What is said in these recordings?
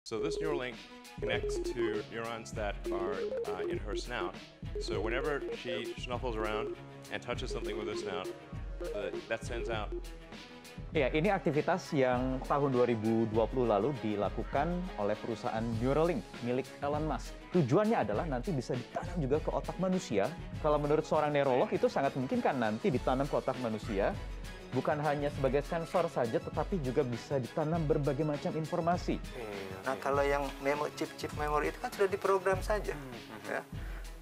So this Neuralink connects to neurons that are in her snout. So whenever she snuffles around and touches something with her snout, that sends out. Ya, ini aktivitas yang tahun 2020 lalu dilakukan oleh perusahaan Neuralink milik Elon Musk. Tujuannya adalah nanti bisa ditanam juga ke otak manusia. Kalau menurut seorang neurolog itu sangat mungkin kan nanti ditanam ke otak manusia. Bukan hanya sebagai sensor saja, tetapi juga bisa ditanam berbagai macam informasi. Nah, kalau yang chip memori itu kan sudah diprogram saja. Ya.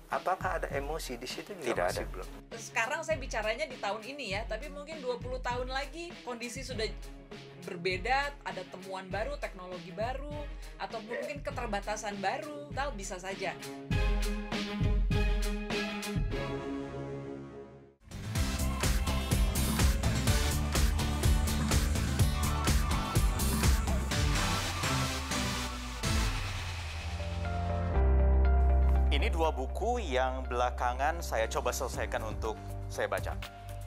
Apakah ada emosi di situ? Juga masih belum. Sekarang saya bicaranya di tahun ini ya, tapi mungkin 20 tahun lagi kondisi sudah berbeda, ada temuan baru, teknologi baru, atau mungkin keterbatasan baru, tal bisa saja. Ini dua buku yang belakangan saya coba selesaikan untuk saya baca.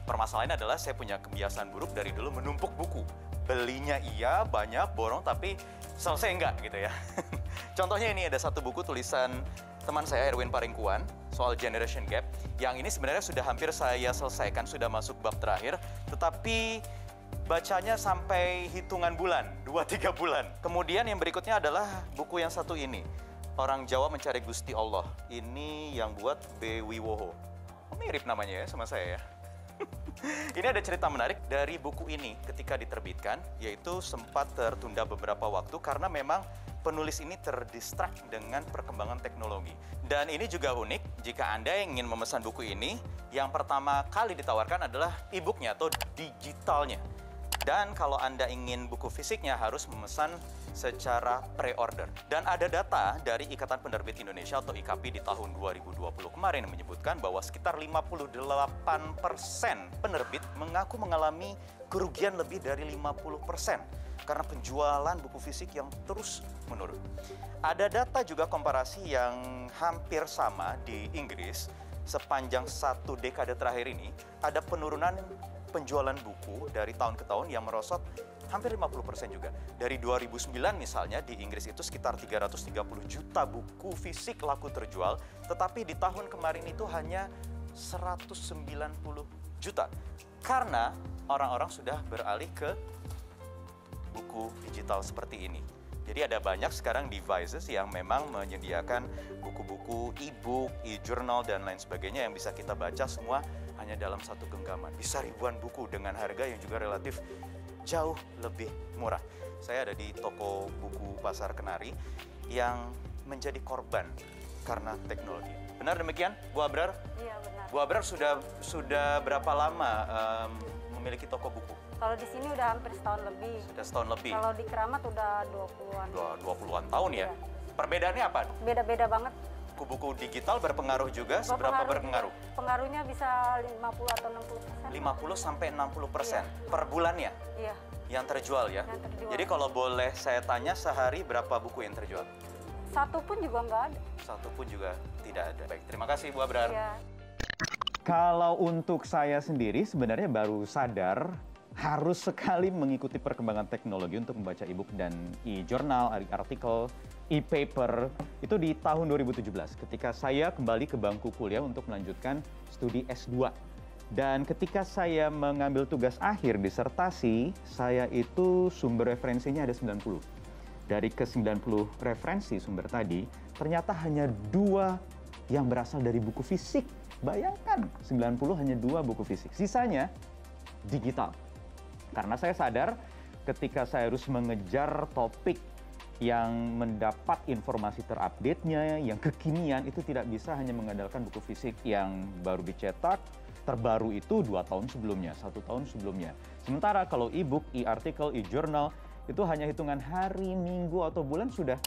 Permasalahannya adalah saya punya kebiasaan buruk dari dulu menumpuk buku. Belinya iya, banyak, borong, tapi selesai enggak gitu ya. Contohnya ini ada satu buku tulisan teman saya Erwin Paringkuan soal Generation Gap. Yang ini sebenarnya sudah hampir saya selesaikan, sudah masuk bab terakhir. Tetapi bacanya sampai hitungan bulan, 2-3 bulan. Kemudian yang berikutnya adalah buku yang satu ini. Orang Jawa Mencari Gusti Allah. Ini yang buat B. Wiwoho. Mirip namanya ya sama saya ya. Ini ada cerita menarik dari buku ini ketika diterbitkan, yaitu sempat tertunda beberapa waktu karena memang penulis ini terdistrak dengan perkembangan teknologi. Dan ini juga unik, jika Anda ingin memesan buku ini, yang pertama kali ditawarkan adalah e-booknya atau digitalnya. Dan kalau Anda ingin buku fisiknya harus memesan secara pre-order. Dan ada data dari Ikatan Penerbit Indonesia atau IKP di tahun 2020 kemarin yang menyebutkan bahwa sekitar 58% penerbit mengaku mengalami kerugian lebih dari 50% karena penjualan buku fisik yang terus menurun. Ada data juga komparasi yang hampir sama di Inggris. Sepanjang 1 dekade terakhir ini, ada penurunan penjualan buku dari tahun ke tahun yang merosot hampir 50% juga. Dari 2009 misalnya di Inggris itu sekitar 330 juta buku fisik laku terjual, tetapi di tahun kemarin itu hanya 190 juta. Karena orang-orang sudah beralih ke buku digital seperti ini. Jadi ada banyak sekarang devices yang memang menyediakan buku-buku, e-book, e-journal, dan lain sebagainya yang bisa kita baca semua hanya dalam satu genggaman. Bisa ribuan buku dengan harga yang juga relatif jauh lebih murah. Saya ada di toko buku Pasar Kenari yang menjadi korban karena teknologi. Benar demikian, Bu Abrar? Iya, benar. Bu Abrar sudah berapa lama memiliki toko buku? Kalau di sini udah hampir setahun lebih. Sudah setahun lebih. Kalau di Keramat udah 20-an. 20-an tahun ya? Iya. Perbedaannya apa? Beda-beda banget. Buku-buku digital berpengaruh juga? Seberapa berpengaruh? Pengaruhnya bisa 50 atau 60%. 50 sampai 60% Iya. per bulannya? Iya. Yang terjual ya? Yang terjual. Jadi kalau boleh saya tanya, sehari berapa buku yang terjual? Satu pun juga nggak ada. Satu pun juga tidak ada. Baik, terima kasih Bu Abrar. Iya. Kalau untuk saya sendiri sebenarnya baru sadar harus sekali mengikuti perkembangan teknologi untuk membaca e-book dan e-journal, artikel, e-paper itu di tahun 2017 ketika saya kembali ke bangku kuliah untuk melanjutkan studi S2. Dan ketika saya mengambil tugas akhir disertasi, saya itu sumber referensinya ada 90. Dari ke-90 referensi sumber tadi, ternyata hanya 2 yang berasal dari buku fisik. Bayangkan, 90 hanya 2 buku fisik. Sisanya digital. Karena saya sadar ketika saya harus mengejar topik yang mendapat informasi terupdate-nya, yang kekinian, itu tidak bisa hanya mengandalkan buku fisik yang baru dicetak, terbaru itu 2 tahun sebelumnya, 1 tahun sebelumnya. Sementara kalau e-book, e-artikel, e-journal, itu hanya hitungan hari, minggu, atau bulan sudah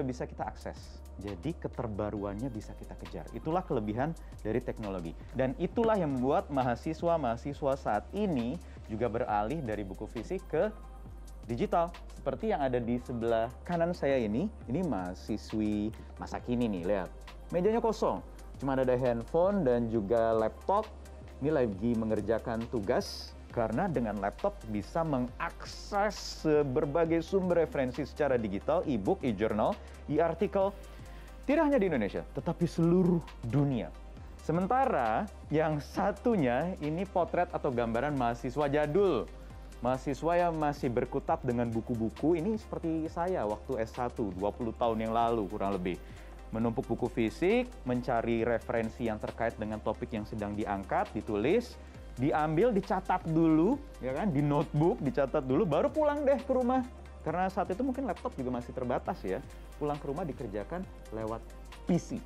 bisa kita akses. Jadi keterbaruannya bisa kita kejar. Itulah kelebihan dari teknologi. Dan itulah yang membuat mahasiswa-mahasiswa saat ini juga beralih dari buku fisik ke digital. Seperti yang ada di sebelah kanan saya ini mahasiswi masa kini nih, lihat. Mejanya kosong, cuma ada handphone dan juga laptop. Ini lagi mengerjakan tugas Karena dengan laptop bisa mengakses berbagai sumber referensi secara digital, e-book, e-journal, e-artikel, tidak hanya di Indonesia, tetapi seluruh dunia. Sementara yang satunya ini potret atau gambaran mahasiswa jadul. Mahasiswa yang masih berkutat dengan buku-buku, ini seperti saya waktu S1, 20 tahun yang lalu kurang lebih. Menumpuk buku fisik, mencari referensi yang terkait dengan topik yang sedang diangkat, ditulis, diambil, dicatat dulu, ya kan, di notebook, dicatat dulu, baru pulang deh ke rumah. Karena saat itu mungkin laptop juga masih terbatas ya. Pulang ke rumah dikerjakan lewat PC.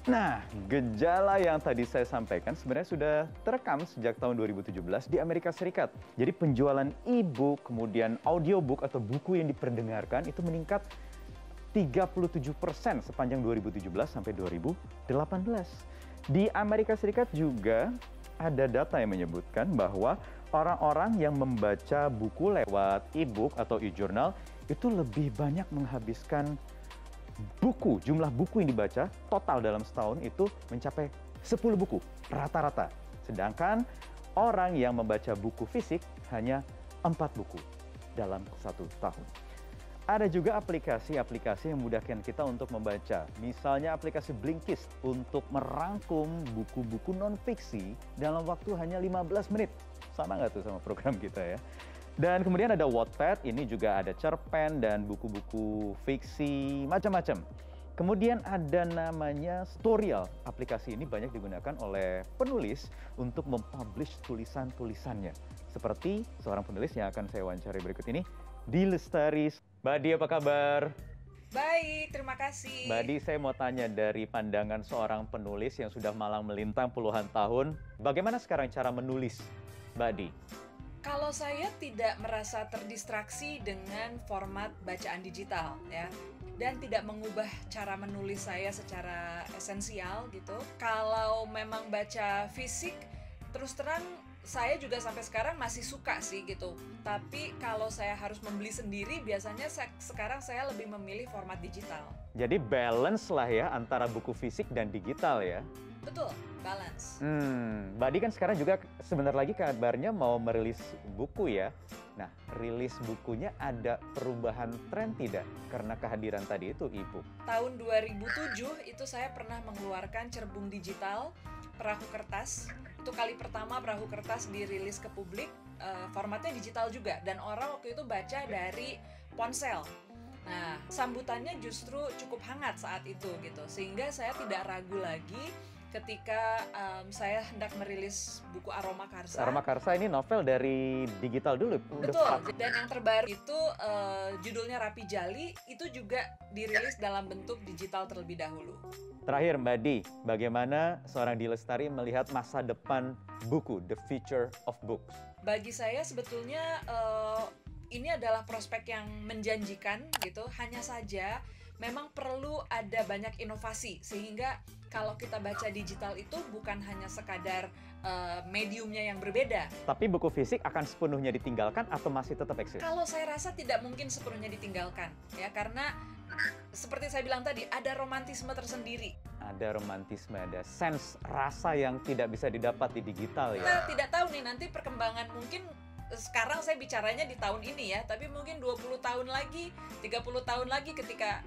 Nah, gejala yang tadi saya sampaikan sebenarnya sudah terekam sejak tahun 2017 di Amerika Serikat. Jadi penjualan e-book, kemudian audiobook atau buku yang diperdengarkan itu meningkat 37% sepanjang 2017 sampai 2018. Di Amerika Serikat juga ada data yang menyebutkan bahwa orang-orang yang membaca buku lewat e-book atau e-journal itu lebih banyak menghabiskan buku, jumlah buku yang dibaca total dalam setahun itu mencapai 10 buku rata-rata. Sedangkan orang yang membaca buku fisik hanya 4 buku dalam satu tahun. Ada juga aplikasi-aplikasi yang memudahkan kita untuk membaca. Misalnya aplikasi Blinkist untuk merangkum buku-buku non-fiksi dalam waktu hanya 15 menit. Sama nggak tuh sama program kita ya? Dan kemudian ada Wattpad, ini juga ada cerpen dan buku-buku fiksi, macam-macam. Kemudian ada namanya Storyal. Aplikasi ini banyak digunakan oleh penulis untuk mempublish tulisan-tulisannya. Seperti seorang penulis yang akan saya wawancari berikut ini, Di Lestari. Mbak Di, apa kabar? Baik, terima kasih. Mbak Di, saya mau tanya dari pandangan seorang penulis yang sudah malang melintang puluhan tahun, bagaimana sekarang cara menulis, Mbak Di? Kalau saya tidak merasa terdistraksi dengan format bacaan digital ya, dan tidak mengubah cara menulis saya secara esensial gitu. Kalau memang baca fisik, terus terang saya juga sampai sekarang masih suka sih gitu. Tapi kalau saya harus membeli sendiri, biasanya sekarang saya lebih memilih format digital. Jadi balance lah ya antara buku fisik dan digital ya? Betul, balance. Mbak Di kan sekarang juga sebentar lagi kabarnya mau merilis buku ya. Nah, rilis bukunya ada perubahan tren tidak? Karena kehadiran tadi itu e-book. Tahun 2007 itu saya pernah mengeluarkan cerbung digital, perahu kertas. Itu kali pertama perahu kertas dirilis ke publik, formatnya digital juga. Dan orang waktu itu baca dari ponsel. Nah, sambutannya justru cukup hangat saat itu gitu. Sehingga saya tidak ragu lagi ketika saya hendak merilis buku Aroma Karsa. Aroma Karsa ini novel dari digital dulu. Betul, dan yang terbaru itu judulnya Rapi Jali, itu juga dirilis dalam bentuk digital terlebih dahulu. Terakhir Mbak Di, bagaimana seorang Di Lestari melihat masa depan buku, the future of books? Bagi saya sebetulnya ini adalah prospek yang menjanjikan gitu, hanya saja memang perlu ada banyak inovasi sehingga kalau kita baca digital itu bukan hanya sekadar mediumnya yang berbeda. Tapi buku fisik akan sepenuhnya ditinggalkan atau masih tetap eksis? Kalau saya rasa tidak mungkin sepenuhnya ditinggalkan ya, karena seperti saya bilang tadi ada romantisme tersendiri. Ada romantisme, ada sense rasa yang tidak bisa didapat di digital ya. Kita tidak tahu nih nanti perkembangan, mungkin sekarang saya bicaranya di tahun ini ya, tapi mungkin 20 tahun lagi, 30 tahun lagi ketika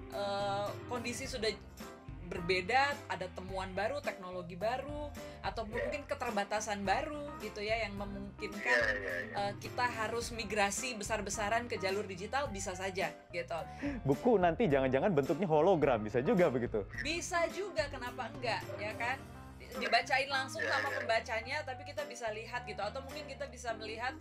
kondisi sudah berbeda, ada temuan baru, teknologi baru, atau mungkin keterbatasan baru gitu ya yang memungkinkan kita harus migrasi besar-besaran ke jalur digital, bisa saja gitu. Buku nanti jangan-jangan bentuknya hologram, bisa juga begitu? Bisa juga, kenapa enggak ya kan? Dibacain langsung sama pembacanya, tapi kita bisa lihat gitu, atau mungkin kita bisa melihat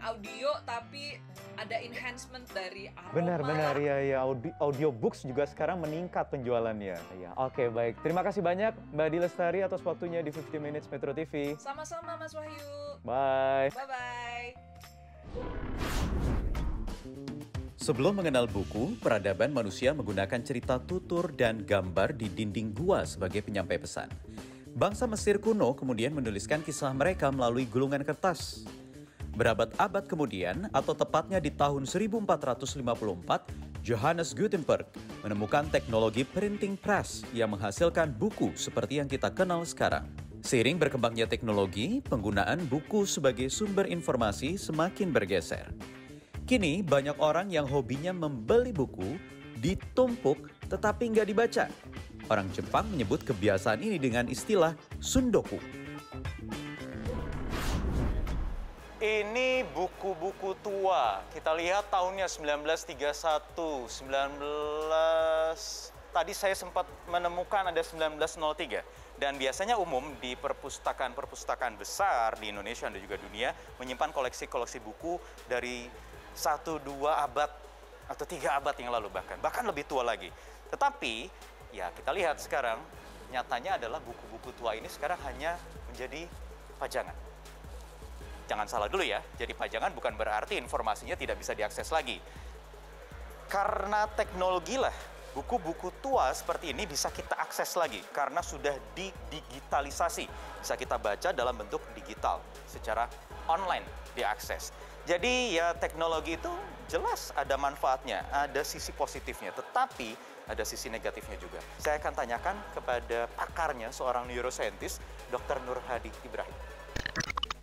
audio tapi ada enhancement dari aroma. Benar ya audiobooks juga sekarang meningkat penjualannya ya. Oke, baik, terima kasih banyak Mbak Di Lestari atas waktunya di 50 Minutes Metro TV. Sama-sama Mas Wahyu. Bye Bye. Sebelum mengenal buku, peradaban manusia menggunakan cerita tutur dan gambar di dinding gua sebagai penyampai pesan. Bangsa Mesir kuno kemudian menuliskan kisah mereka melalui gulungan kertas. Berabad-abad kemudian, atau tepatnya di tahun 1454, Johannes Gutenberg menemukan teknologi printing press yang menghasilkan buku seperti yang kita kenal sekarang. Seiring berkembangnya teknologi, penggunaan buku sebagai sumber informasi semakin bergeser. Kini banyak orang yang hobinya membeli buku, ditumpuk tetapi nggak dibaca. Orang Jepang menyebut kebiasaan ini dengan istilah sundoku. Ini buku-buku tua. Kita lihat tahunnya 1931, tadi saya sempat menemukan ada 1903. Dan biasanya umum di perpustakaan-perpustakaan besar di Indonesia dan juga dunia menyimpan koleksi-koleksi buku dari 1-2 abad atau 3 abad yang lalu bahkan lebih tua lagi. Tetapi ya kita lihat sekarang nyatanya adalah buku-buku tua ini sekarang hanya menjadi pajangan. Jangan salah dulu ya, jadi pajangan bukan berarti informasinya tidak bisa diakses lagi. Karena teknologi lah, buku-buku tua seperti ini bisa kita akses lagi karena sudah didigitalisasi. Bisa kita baca dalam bentuk digital, secara online diakses. Jadi ya teknologi itu jelas ada manfaatnya, ada sisi positifnya, tetapi ada sisi negatifnya juga. Saya akan tanyakan kepada pakarnya, seorang neuroscientist, Dr. Nur Hadi Ibrahim.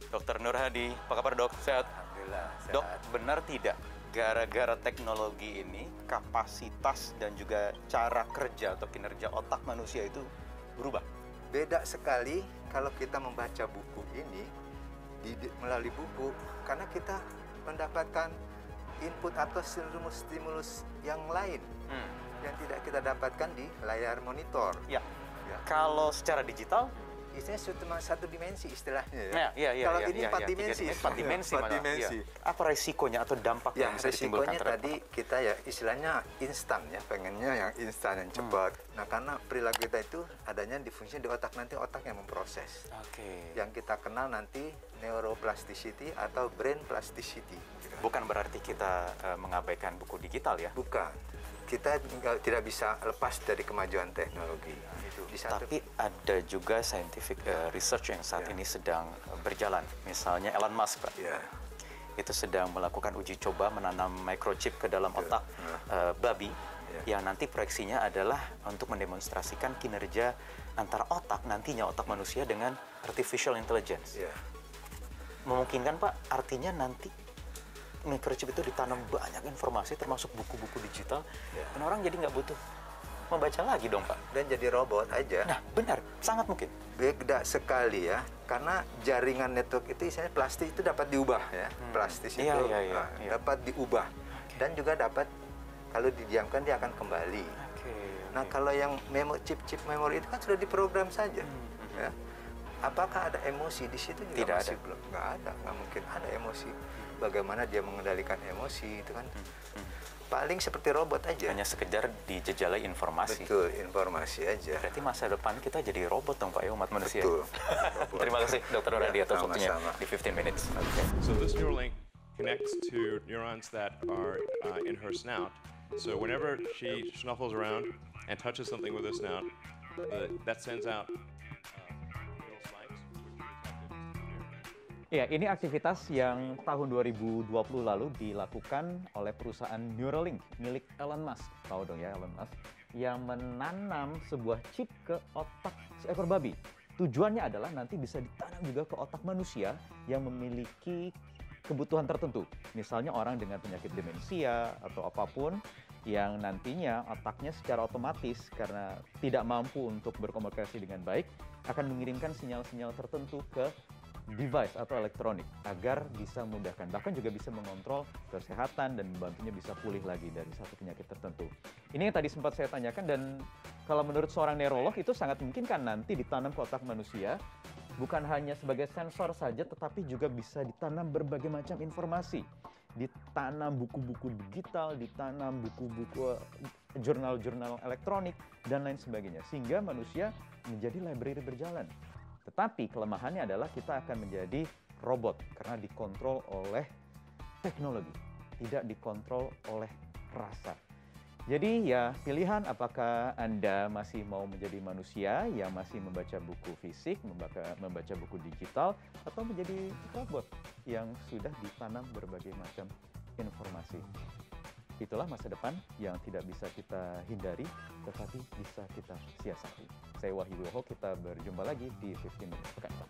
Dr. Nur Hadi, apa kabar dok? Sehat? Alhamdulillah, sehat. Dok, benar tidak gara-gara teknologi ini kapasitas dan juga cara kerja atau kinerja otak manusia itu berubah? Beda sekali kalau kita membaca buku ini melalui buku, karena kita mendapatkan input atau stimulus yang lain yang tidak kita dapatkan di layar monitor. Ya. Ya. Kalau secara digital, Istilahnya cuma satu dimensi istilahnya ya. Kalau ini empat dimensi. Empat dimensi. Apa resikonya atau dampak Ya, yang bisa ditimbulkan resikonya tadi kita ya istilahnya instan ya, pengennya yang instan, yang cepat. Nah, karena perilaku kita itu adanya di fungsi di otak, nanti otak yang memproses. Oke. Yang kita kenal nanti neuroplasticity atau brain plasticity. Bukan berarti kita mengabaikan buku digital ya? Bukan. Kita tidak bisa lepas dari kemajuan teknologi. Di satu, Tapi ada juga scientific research yang saat ini sedang berjalan. Misalnya Elon Musk, Pak. ya, Itu sedang melakukan uji coba menanam microchip ke dalam otak babi yang nanti proyeksinya adalah untuk mendemonstrasikan kinerja antara otak nantinya otak manusia dengan artificial intelligence. ya. Memungkinkan Pak, artinya nanti microchip itu ditanam banyak informasi termasuk buku-buku digital dan orang jadi nggak butuh membaca lagi dong Pak. Dan jadi robot aja. Nah benar, sangat mungkin. Beda sekali ya, karena jaringan network itu istilahnya plastik itu dapat diubah ya. Plastik itu dapat diubah dan juga dapat kalau didiamkan dia akan kembali. Nah kalau yang chip memori itu kan sudah diprogram saja. Ya. Apakah ada emosi di situ? Juga Tidak masih ada. belum. Nggak ada, nggak mungkin ada emosi. Bagaimana dia mengendalikan emosi itu kan? Paling seperti robot aja. Hanya sekedar dijejalai informasi. Betul, informasi aja. Berarti masa depan kita jadi robot dong Pak ya, umat manusia. Betul. Terima kasih Dr. Radi atas waktunya sama-sama. di 15 minutes. So this Neuralink connects to neurons that are in her snout. So whenever she snuffles around and touches something with her snout, that sends out little spikes, which are detected. Ya, ini aktivitas yang tahun 2020 lalu dilakukan oleh perusahaan Neuralink milik Elon Musk. Tahu dong ya Elon Musk, yang menanam sebuah chip ke otak seekor babi. Tujuannya adalah nanti bisa ditanam juga ke otak manusia yang memiliki kebutuhan tertentu. Misalnya orang dengan penyakit demensia atau apapun yang nantinya otaknya secara otomatis karena tidak mampu untuk berkomunikasi dengan baik akan mengirimkan sinyal-sinyal tertentu ke device atau elektronik agar bisa memudahkan, bahkan juga bisa mengontrol kesehatan dan membantunya bisa pulih lagi dari satu penyakit tertentu. Ini yang tadi sempat saya tanyakan, dan kalau menurut seorang neurolog itu sangat mungkin kan nanti ditanam ke otak manusia bukan hanya sebagai sensor saja, tetapi juga bisa ditanam berbagai macam informasi. Ditanam buku-buku digital, ditanam buku-buku jurnal-jurnal elektronik, dan lain sebagainya. Sehingga manusia menjadi library berjalan. Tetapi kelemahannya adalah kita akan menjadi robot karena dikontrol oleh teknologi, tidak dikontrol oleh rasa. Jadi ya pilihan apakah Anda masih mau menjadi manusia yang masih membaca buku fisik, membaca buku digital, atau menjadi robot yang sudah ditanam berbagai macam informasi. Itulah masa depan yang tidak bisa kita hindari, tetapi bisa kita siasati. Saya Wahyu Wibowo, kita berjumpa lagi di 15 Minutes pekan depan.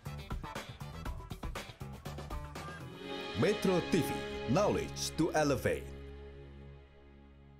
Metro TV, knowledge to elevate.